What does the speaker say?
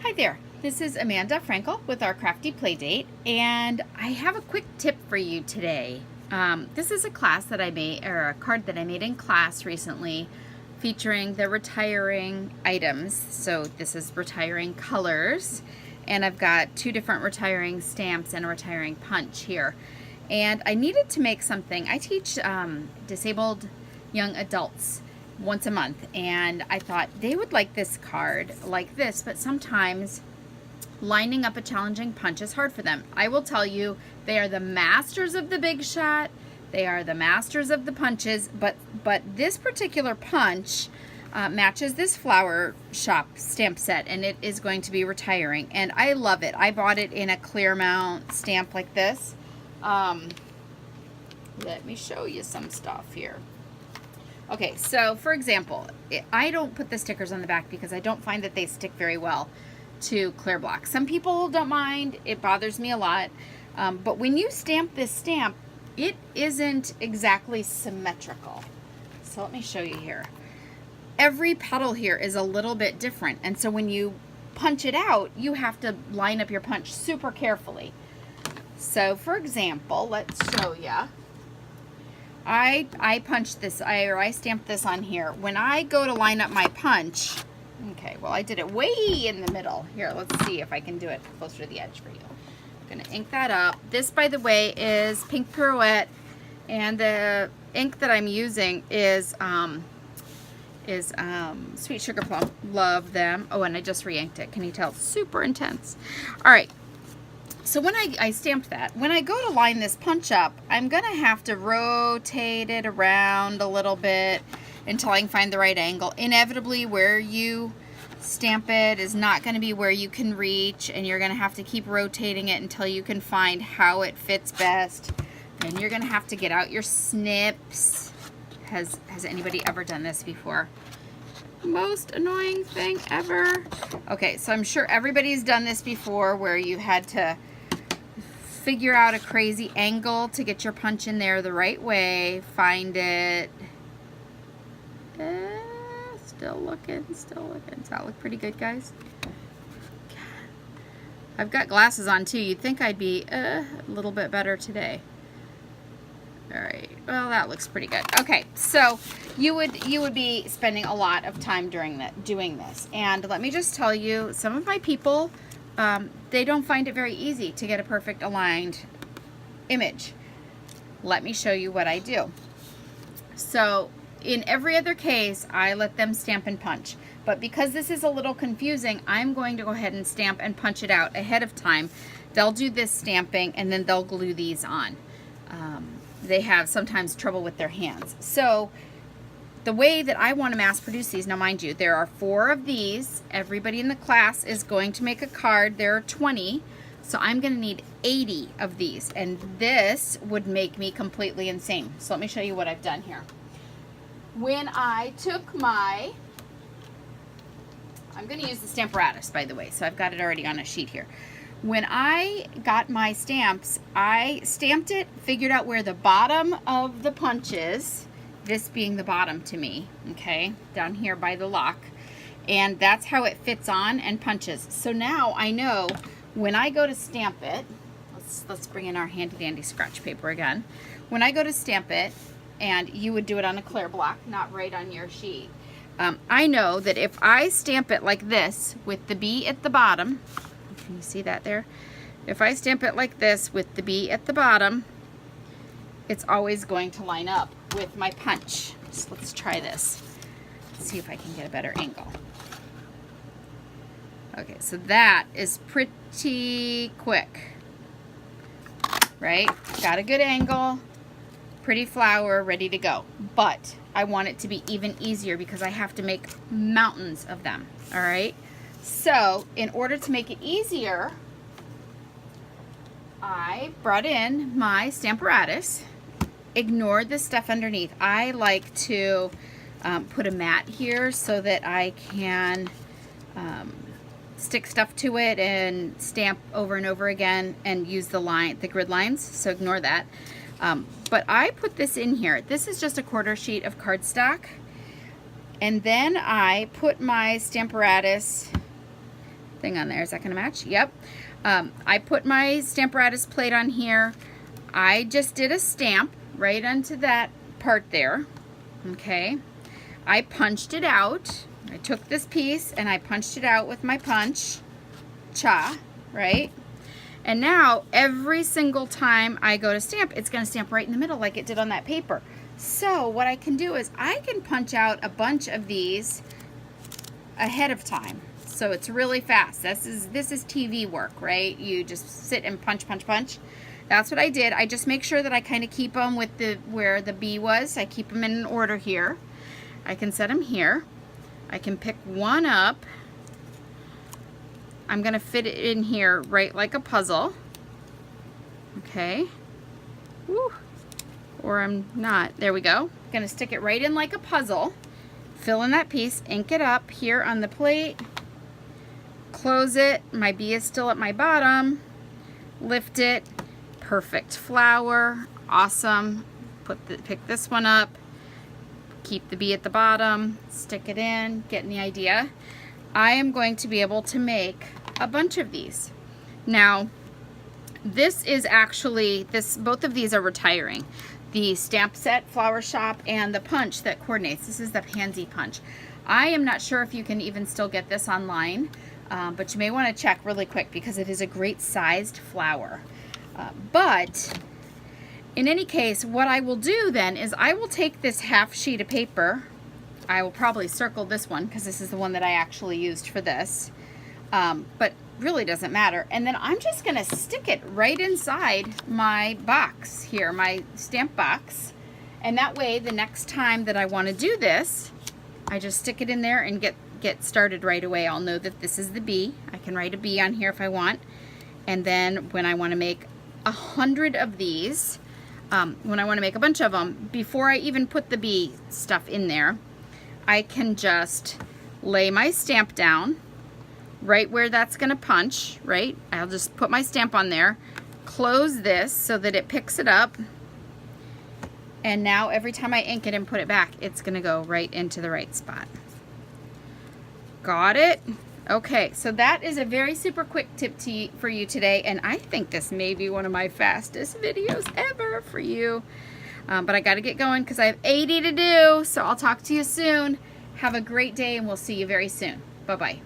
Hi there, this is Amanda Frankel with our Crafty Playdate, and I have a quick tip for you today. This is a class that I made, or a card that I made in class recently, featuring the retiring items. So this is retiring colors, and I've got two different retiring stamps and a retiring punch here. And I needed to make something. I teach disabled young adults once a month, and I thought they would like this card like this, but sometimes lining up a challenging punch is hard for them. I will tell you, they are the masters of the big shot, they are the masters of the punches, but this particular punch matches this flower shop stamp set, and it is going to be retiring, and I love it. I bought it in a clear mount stamp like this. Let me show you some stuff here. Okay, so for example, I don't put the stickers on the back because I don't find that they stick very well to clear block. Some people don't mind, it bothers me a lot, but when you stamp this stamp, it isn't exactly symmetrical. So let me show you here. Every petal here is a little bit different, and so when you punch it out, you have to line up your punch super carefully. So for example, let's show you. I punched this, I stamped this on here. When I go to line up my punch, okay, well I did it way in the middle. Here, let's see if I can do it closer to the edge for you. I'm gonna ink that up. This, by the way, is pink Pirouette, and the ink that I'm using is Sweet Sugarplum. Love them. Oh, and I just re-inked it. Can you tell? Super intense. All right. So when I stamped that, when I go to line this punch up, I'm going to have to rotate it around a little bit until I can find the right angle. Inevitably, where you stamp it is not going to be where you can reach, and you're going to have to keep rotating it until you can find how it fits best. Then you're going to have to get out your snips. Has anybody ever done this before? Most annoying thing ever. Okay, so I'm sure everybody's done this before, where you had to figure out a crazy angle to get your punch in there the right way, find it. Still looking. Does that look pretty good, guys? I've got glasses on too. You'd think I'd be a little bit better today. All right, well, that looks pretty good. Okay, so you would be spending a lot of time doing this, and let me just tell you, some of my people, they don't find it very easy to get a perfect aligned image. Let me show you what I do. So in every other case, I let them stamp and punch, but because this is a little confusing, I'm going to go ahead and stamp and punch it out ahead of time. They'll do this stamping, and then they'll glue these on. They have sometimes trouble with their hands. So the way that I want to mass produce these, now mind you, there are 4 of these. Everybody in the class is going to make a card. There are 20, so I'm going to need 80 of these, and this would make me completely insane. So let me show you what I've done here. When I took my, I'm going to use the Stamparatus, by the way, so I've got it already on a sheet here. When I got my stamps, I stamped it, figured out where the bottom of the punch is, this being the bottom to me, okay, down here by the lock, and that's how it fits on and punches. So now I know when I go to stamp it, let's bring in our handy dandy scratch paper again. When I go to stamp it, and you would do it on a clear block, not right on your sheet, I know that if I stamp it like this with the B at the bottom, can you see that there? If I stamp it like this with the B at the bottom, it's always going to line up with my punch. So let's try this. Let's see if I can get a better angle. Okay, so that is pretty quick, right? Got a good angle, pretty flower, ready to go. But I want it to be even easier because I have to make mountains of them, all right? So in order to make it easier, I brought in my Stamparatus. Ignore the stuff underneath. I like to put a mat here so that I can stick stuff to it and stamp over and over again and use the grid lines, so ignore that. But I put this in here. This is just a 1/4 sheet of cardstock, and then I put my Stamparatus thing on there. Is that going to match? Yep. I put my Stamparatus plate on here. I just did a stamp right onto that part there. Okay. I punched it out. I took this piece and I punched it out with my punch-cha, right? And now every single time I go to stamp, it's going to stamp right in the middle like it did on that paper. So what I can do is I can punch out a bunch of these ahead of time. So it's really fast. This is TV work, right? You just sit and punch, punch, punch. That's what I did. I just make sure that I kind of keep them with where the B was. I keep them in an order here. I can set them here. I can pick one up. I'm going to fit it in here right like a puzzle. Okay. Woo. Or I'm not. There we go. I'm going to stick it right in like a puzzle. Fill in that piece. Ink it up here on the plate. Close it. My B is still at my bottom. Lift it. Perfect flower. Awesome. Pick this one up. Keep the B at the bottom. Stick it in. Getting the idea? I am going to be able to make a bunch of these. Now, this is actually, both of these are retiring. The stamp set flower shop and the punch that coordinates. This is the Pansy punch. I am not sure if you can even still get this online, but you may want to check really quick because it is a great sized flower. But in any case, what I will do then is I will take this half sheet of paper. I will probably circle this one because this is the one that I actually used for this, but really doesn't matter. And then I'm just going to stick it right inside my box here, my stamp box. And that way, the next time that I want to do this, I just stick it in there and get started right away. I'll know that this is the B. I can write a B on here if I want. And then when I want to make 100 of these, when I want to make a bunch of them, before I even put the B stuff in there, I can just lay my stamp down right where that's going to punch, right? I'll just put my stamp on there, close this so that it picks it up, and now every time I ink it and put it back, it's going to go right into the right spot. Got it? Okay, so that is a very super quick tip for you today, and I think this may be one of my fastest videos ever for you. But I got to get going because I have 80 to do, so I'll talk to you soon. Have a great day, and we'll see you very soon. Bye-bye.